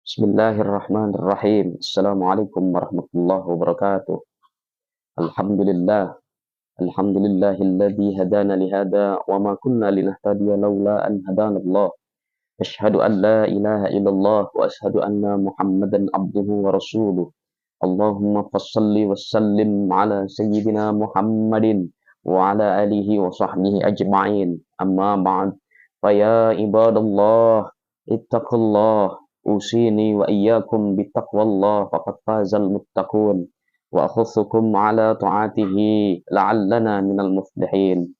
Bismillahirrahmanirrahim. Assalamualaikum warahmatullahi wabarakatuh. Alhamdulillah. Alhamdulillahilladzi hadana lihada wa ma kunna linahtadiya laula an hadanallah. Asyhadu an la ilaha illallah wa asyhadu anna Muhammadan abduhu wa rasuluh. Allahumma fassalli wa sallim ala sayyidina Muhammadin wa ala alihi wa sahbihi ajma'in. Amma ba'd. Fa ya ibadallah ittaqullah usini wa iyyakum bittaqwallah faqad fazal muttaqun wa akhussukum ala ta'atihi la'allana minal muflihin.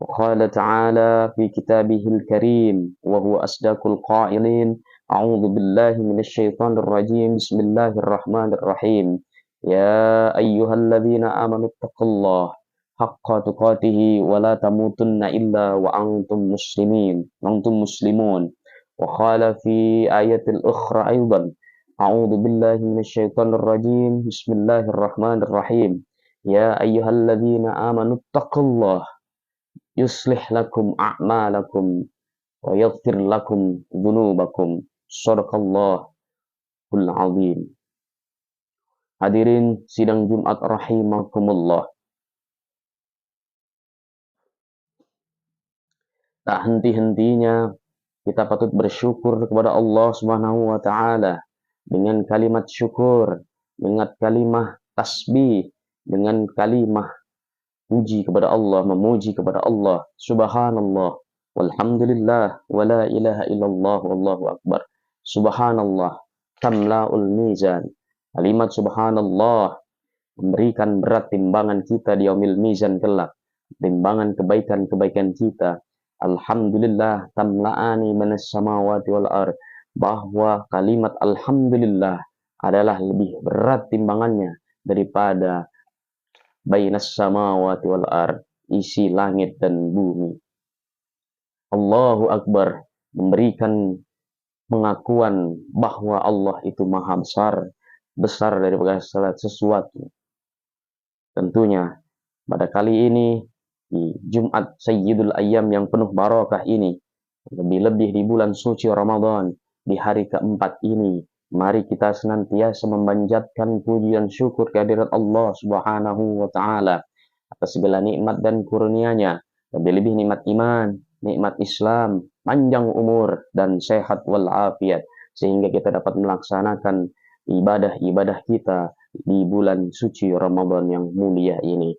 وقال تعالى في كتابه الكريم وهو أصدق القائلين أعوذ بالله من الشيطان الرجيم بسم الله الرحمن الرحيم يا أيها الذين آمنوا اتقوا الله حق تقاته ولا تموتن إلا وأنتم مسلمون وقال في آية الأخرى أيضا أعوذ بالله من الشيطان الرجيم بسم الله الرحمن الرحيم يا أيها الذين آمنوا اتقوا الله yuslih lakum a'malakum wa yaghfir lakum dzunubakum. Shadaqallahul azim. Hadirin sidang Jumat rahimakumullah. Tak henti-hentinya kita patut bersyukur kepada Allah Subhanahu wa taala dengan kalimat syukur, dengan kalimat tasbih, dengan kalimat puji kepada Allah, memuji kepada Allah. Subhanallah, walhamdulillah, wala ilaha illallah, wallahu akbar. Subhanallah, tamla'ul mizan. Kalimat subhanallah memberikan berat timbangan kita di yaumil mizan kelak. Timbangan kebaikan-kebaikan kita. Alhamdulillah, tamla'ani manas samawati wal ard. Bahwa kalimat alhamdulillah adalah lebih berat timbangannya daripada bainas samawati wal ard, isi langit dan bumi. Allahu Akbar, memberikan pengakuan bahwa Allah itu maha besar, besar daripada segala sesuatu. Tentunya pada kali ini di Jumat Sayyidul Ayyam yang penuh barakah ini, lebih-lebih di bulan suci Ramadan, di hari keempat ini, mari kita senantiasa memanjatkan puji dan syukur kehadirat Allah Subhanahu wa taala atas segala nikmat dan kurnia-Nya, lebih-lebih nikmat iman, nikmat Islam, panjang umur dan sehat wal afiat, sehingga kita dapat melaksanakan ibadah-ibadah kita di bulan suci Ramadan yang mulia ini.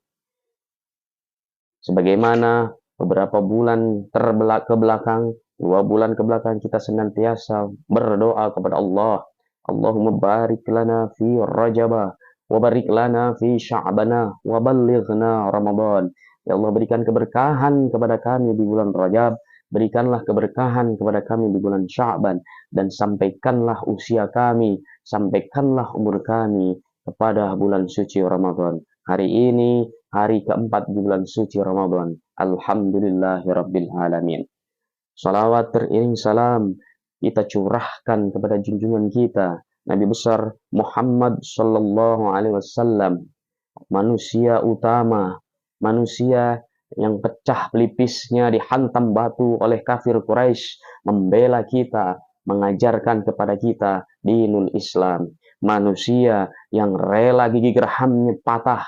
Sebagaimana beberapa bulan ke belakang, 2 bulan ke belakang kita senantiasa berdoa kepada Allah, Allahumma barik lana fi Rajabah wa barik lana fi Sya'bana wa ballighna Ramadan. Ya Allah, berikan keberkahan kepada kami di bulan Rajab, berikanlah keberkahan kepada kami di bulan Sya'ban, dan sampaikanlah usia kami, sampaikanlah umur kami kepada bulan suci Ramadan. Hari ini hari keempat di bulan suci Ramadan. Alhamdulillahirabbil alamin. Salawat teriring salam kita curahkan kepada junjungan kita Nabi besar Muhammad sallallahu alaihi wasallam, manusia utama, manusia yang pecah pelipisnya dihantam batu oleh kafir Quraisy, membela kita, mengajarkan kepada kita dinul Islam, manusia yang rela gigi gerhamnya patah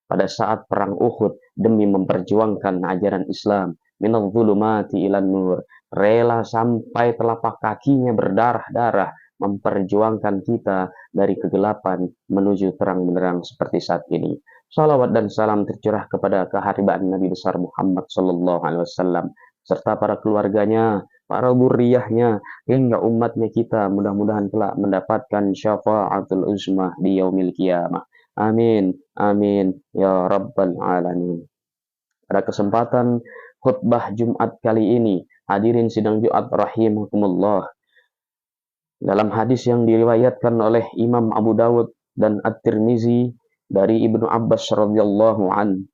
pada saat perang Uhud demi memperjuangkan ajaran Islam, minadh dhulumati ilan nur, rela sampai telapak kakinya berdarah-darah memperjuangkan kita dari kegelapan menuju terang benderang seperti saat ini. Salawat dan salam tercurah kepada keharibaan Nabi besar Muhammad sallallahu alaihi wasallam serta para keluarganya, para zuriyahnya, hingga umatnya kita mudah-mudahan kelak mendapatkan syafaatul uzmah di yaumil qiyamah. Amin, amin, ya rabbal alamin. Pada kesempatan khutbah Jumat kali ini, hadirin sidang Jumat rahimakumullah, dalam hadis yang diriwayatkan oleh Imam Abu Dawud dan At-Tirmizi dari Ibnu Abbas radhiyallahu an,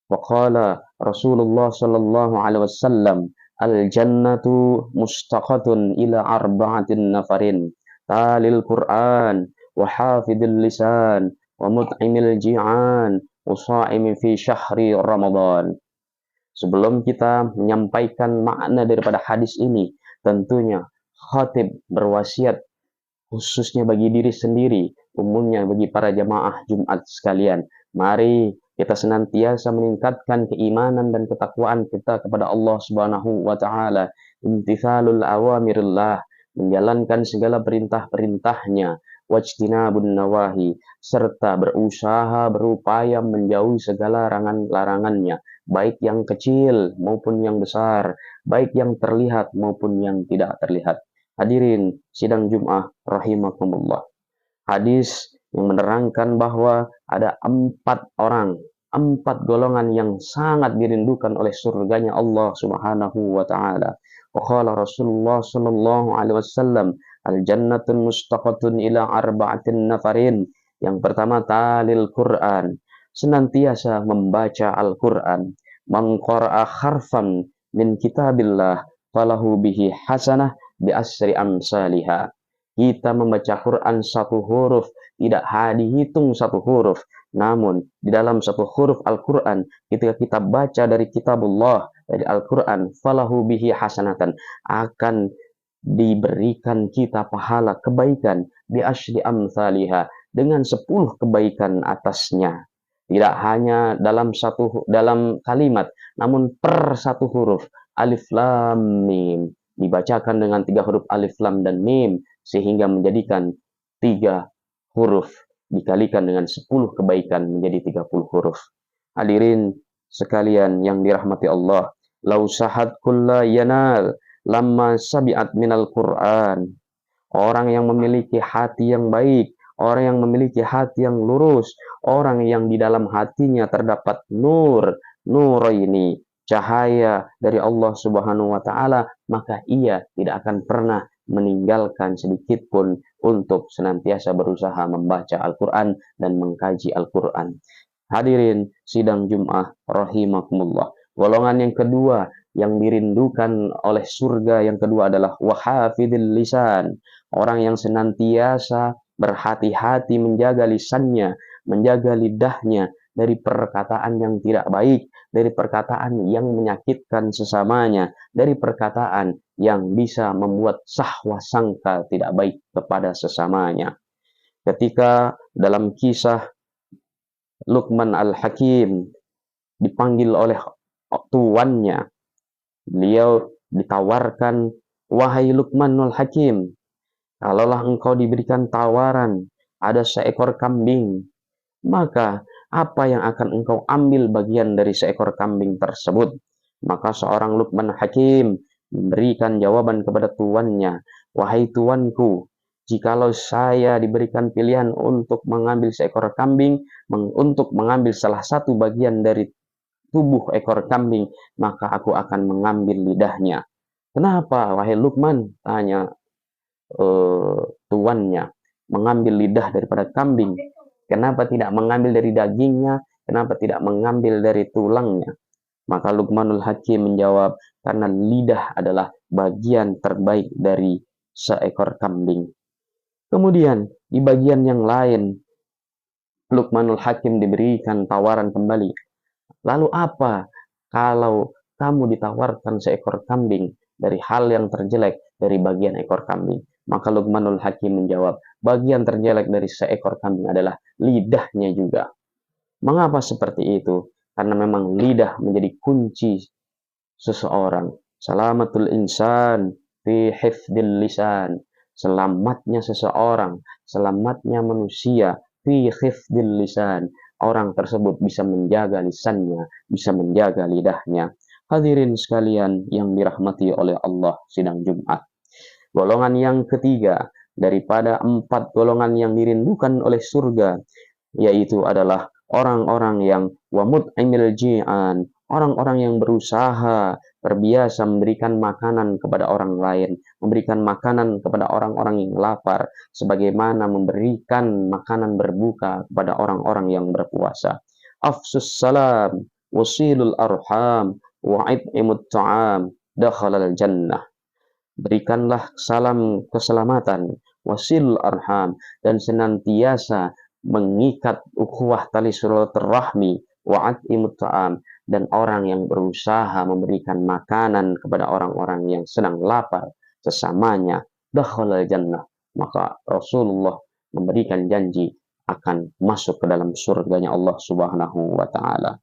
waqala Rasulullah sallallahu alaihi wasallam, al-jannatu mustaqatun ila arba'atin nafarin, talil Qur'an wa hafidil lisan wa mut'imil ji'an wa sha'imi fi syahri Ramadan. Sebelum kita menyampaikan makna daripada hadis ini, tentunya khatib berwasiat khususnya bagi diri sendiri, umumnya bagi para jamaah Jumat sekalian. Mari kita senantiasa meningkatkan keimanan dan ketakwaan kita kepada Allah Subhanahu wa taala, imtithalul awamirillah, menjalankan segala perintah-perintahnya, wajtinabun nawahi, serta berusaha berupaya menjauhi segala larangan-larangannya, baik yang kecil maupun yang besar, baik yang terlihat maupun yang tidak terlihat. Hadirin sidang Jum'ah rahimakumullah. Hadis yang menerangkan bahwa ada 4 orang, 4 golongan yang sangat dirindukan oleh surganya Allah Subhanahu wa taala. Qala Rasulullah sallallahu alaihi wasallam, al-jannatun mustaqatun ila arba'atin nafarin. Yang pertama, talil Quran, senantiasa membaca Al-Quran. Man qara'a harfan min kitabillah falahu bihi hasanah bi asri amsalihah. Kita membaca Quran satu huruf, tidak dihitung satu huruf. Namun, di dalam satu huruf Al-Quran, ketika kita baca dari kitabullah, dari Al-Quran, falahu bihi hasanatan, akan diberikan kita pahala kebaikan bi asyri amsalihah, dengan 10 kebaikan atasnya. Tidak hanya dalam kalimat, namun per satu huruf. Alif lam mim dibacakan dengan 3 huruf alif lam dan mim, sehingga menjadikan 3 huruf dikalikan dengan 10 kebaikan menjadi 30 huruf. Hadirin sekalian yang dirahmati Allah, lau sahat kulla yanal lamma sabi'at minal Qur'an. Orang yang memiliki hati yang baik, orang yang memiliki hati yang lurus, orang yang di dalam hatinya terdapat nur ini, cahaya dari Allah Subhanahu wa taala, maka ia tidak akan pernah meninggalkan sedikit pun untuk senantiasa berusaha membaca Al-Quran dan mengkaji Al-Quran. Hadirin sidang Jum'ah rahimakumullah. Golongan yang kedua yang dirindukan oleh surga yang kedua adalah wahafidil lisan. Orang yang senantiasa berhati-hati menjaga lisannya, menjaga lidahnya dari perkataan yang tidak baik, dari perkataan yang menyakitkan sesamanya, dari perkataan yang bisa membuat sahwa sangka tidak baik kepada sesamanya. Ketika dalam kisah Luqman Al-Hakim dipanggil oleh tuannya, beliau ditawarkan, wahai Luqmanul Hakim, kalaulah engkau diberikan tawaran ada seekor kambing, maka apa yang akan engkau ambil bagian dari seekor kambing tersebut? Maka seorang Luqman Hakim memberikan jawaban kepada tuannya, wahai tuanku, jikalau saya diberikan pilihan untuk mengambil seekor kambing, untuk mengambil salah satu bagian dari tubuh ekor kambing, maka aku akan mengambil lidahnya. Kenapa, wahai Luqman? Tanya tuannya. Mengambil lidah daripada kambing. Kenapa tidak mengambil dari dagingnya? Kenapa tidak mengambil dari tulangnya? Maka Luqmanul Hakim menjawab, karena lidah adalah bagian terbaik dari seekor kambing. Kemudian di bagian yang lain, Luqmanul Hakim diberikan tawaran kembali. Lalu apa kalau kamu ditawarkan seekor kambing dari hal yang terjelek dari bagian ekor kambing? Maka Luqmanul Hakim menjawab, bagian terjelek dari seekor kambing adalah lidahnya juga. Mengapa seperti itu? Karena memang lidah menjadi kunci seseorang. Salamatul insan fi hifdil lisan. Selamatnya seseorang, selamatnya manusia fi hifdil lisan. Orang tersebut bisa menjaga lisannya, bisa menjaga lidahnya. Hadirin sekalian yang dirahmati oleh Allah sidang Jumat. Golongan yang ketiga daripada 4 golongan yang dirindukan oleh surga, yaitu adalah orang-orang yang wamut'imil ji'an, orang-orang yang berusaha, terbiasa memberikan makanan kepada orang lain, memberikan makanan kepada orang-orang yang lapar, sebagaimana memberikan makanan berbuka kepada orang-orang yang berpuasa. Afsus salam, wasilul arham, wa'id'imut ta'am, dakhalal jannah. Berikanlah salam keselamatan, wasilul arham, dan senantiasa mengikat ukhuwah tali silaturahmi, wa'id'imut ta'am, dan orang yang berusaha memberikan makanan kepada orang-orang yang sedang lapar sesamanya, dakhalal jannah, maka Rasulullah memberikan janji akan masuk ke dalam surganya Allah Subhanahu wa taala.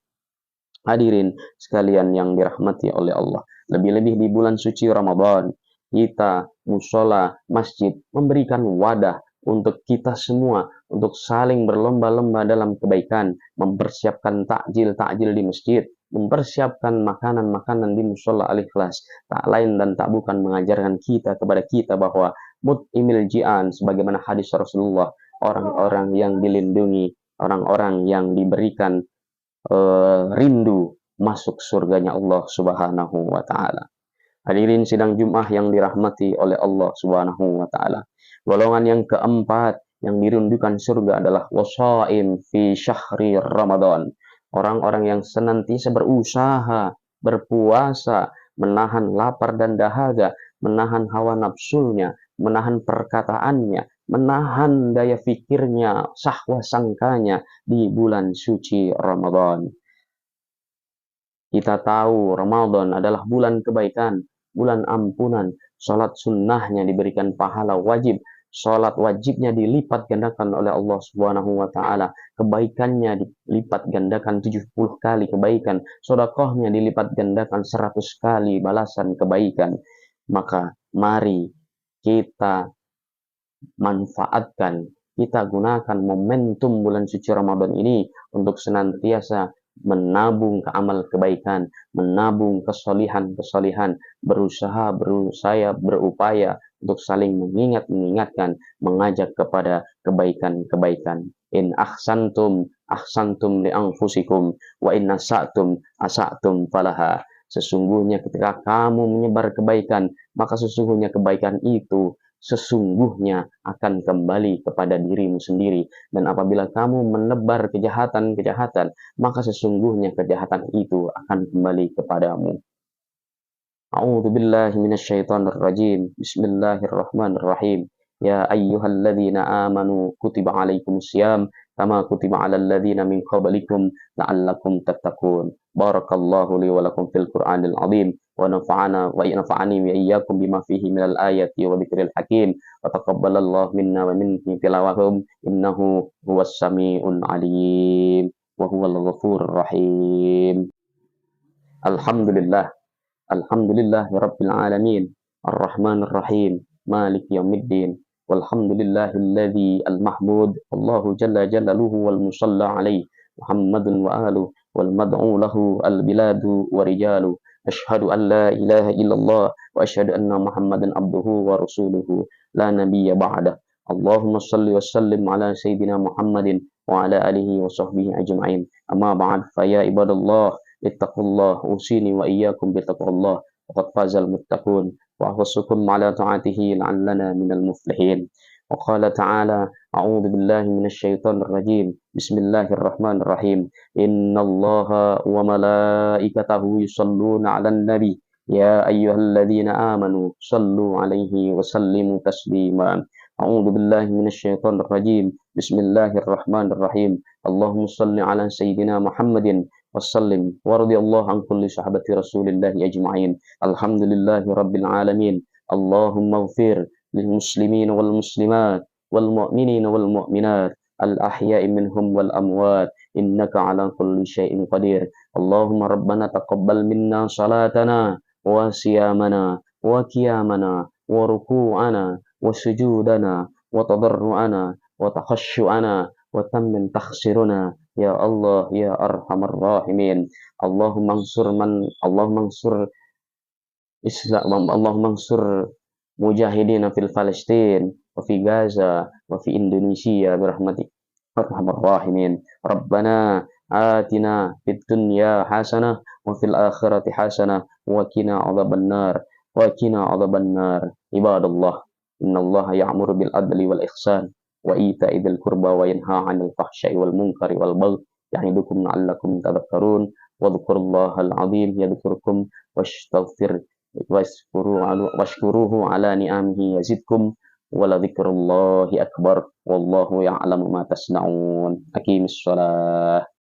Hadirin sekalian yang dirahmati oleh Allah, lebih-lebih di bulan suci Ramadan, kita musola masjid memberikan wadah untuk kita semua untuk saling berlomba-lomba dalam kebaikan, mempersiapkan takjil-takjil di masjid, mempersiapkan makanan-makanan di musola Al-Ikhlas. Tak lain dan tak bukan mengajarkan kita kepada kita bahwa imil ji'an, sebagaimana hadis Rasulullah, orang-orang yang dilindungi, orang-orang yang diberikan rindu masuk surganya Allah Subhanahu wa taala. Hadirin sidang Jumat yang dirahmati oleh Allah Subhanahu wa taala. Golongan yang keempat yang dirindukan surga adalah wasaim fi syahri Ramadan. Orang-orang yang senantiasa berusaha, berpuasa, menahan lapar dan dahaga, menahan hawa nafsunya, menahan perkataannya, menahan daya fikirnya, sahwa sangkanya di bulan suci Ramadan. Kita tahu Ramadan adalah bulan kebaikan, bulan ampunan, sholat sunnahnya diberikan pahala wajib, sholat wajibnya dilipat gandakan oleh Allah Subhanahu wa taala, kebaikannya dilipat gandakan 70 kali kebaikan, sedekahnya dilipat gandakan 100 kali balasan kebaikan. Maka mari kita manfaatkan, kita gunakan momentum bulan suci Ramadan ini untuk senantiasa menabung ke amal kebaikan, menabung kesolihan, berusaha, berupaya untuk saling mengingatkan, mengajak kepada kebaikan-kebaikan. In ahsantum li anfusikum, wa in asa'tum falaha. Sesungguhnya ketika kamu menyebar kebaikan, maka sesungguhnya kebaikan itu sesungguhnya akan kembali kepada dirimu sendiri. Dan apabila kamu menebar kejahatan, maka sesungguhnya kejahatan itu akan kembali kepadamu. A'udzu billahi minasyaitonir rajim. Bismillahirrahmanirrahim. Ya ayyuhalladzina amanu kutiba alaikumusiyam kama kutiba alal ladzina min qablikum la'allakum tattaqun. Barakallahu li wa lakum fil Qur'anil azim. ونفعنا ونفعني وإياكم بما فيه من الآيات وذكر الحكيم وتقبل الله منا ومنكم تلاوتهم إنه هو السميع العليم وهو الغفور الرحيم. الحمد لله الحمد لله رب العالمين الرحمن الرحيم مالك يوم الدين والحمد لله الذي المحمود الله جل جلاله والمصلى عليه محمد وآله والمدعو له البلاد ورجاله. أشهد أن لا إله إلا الله وأشهد أن محمدا عبده ورسوله لا نبي بعده. اللهم صل وسلم على سيدنا محمد وعلى آله وصحبه أجمعين. أما بعد فيا عباد الله اتقوا الله أوصيني وإياكم بتقوى الله وقد فاز المتقون وأحثكم على طاعته لعلنا من المفلحين. وقال تعالى أعوذ بالله من الشيطان الرجيم بسم الله الرحمن الرحيم إن الله وملائكته يصلون على النبي يا أيها الذين آمنوا صلوا عليه وسلموا تسليما. أعوذ بالله من الشيطان الرجيم بسم الله الرحمن الرحيم اللهم صل على سيدنا محمد وسلم ورضي الله عن كل صحابة رسول الله أجمعين. الحمد لله رب العالمين. اللهم اغفر للمسلمين والمسلمات والمؤمنين والمؤمنات الأحياء منهم والأموات إنك على كل شيء قدير. اللهم ربنا تقبل منا صلاتنا وصيامنا وقيامنا وركوعنا وسجودنا وتضرعنا وتخشعنا وتمن تخسرنا يا الله يا أرحم الراحمين. اللهم انصر إسلام اللهم انصر مجاهدين في فلسطين وفي غزة وفي إندونيسيا برحمتك أرحم الراحمين. ربنا آتنا في الدنيا حسنة وفي الآخرة حسنة وقنا عذاب النار عباد الله إن الله يأمر بالعدل والإحسان وإيتاء ذي القربى وينهى عن الفحشاء والمنكر والبغي يعظكم لعلكم تذكرون واذكروا الله العظيم يذكركم واشكروه على نعمه يزدكم ولذكر الله أكبر والله يعلم ما تصنعون. أقيم الصلاة.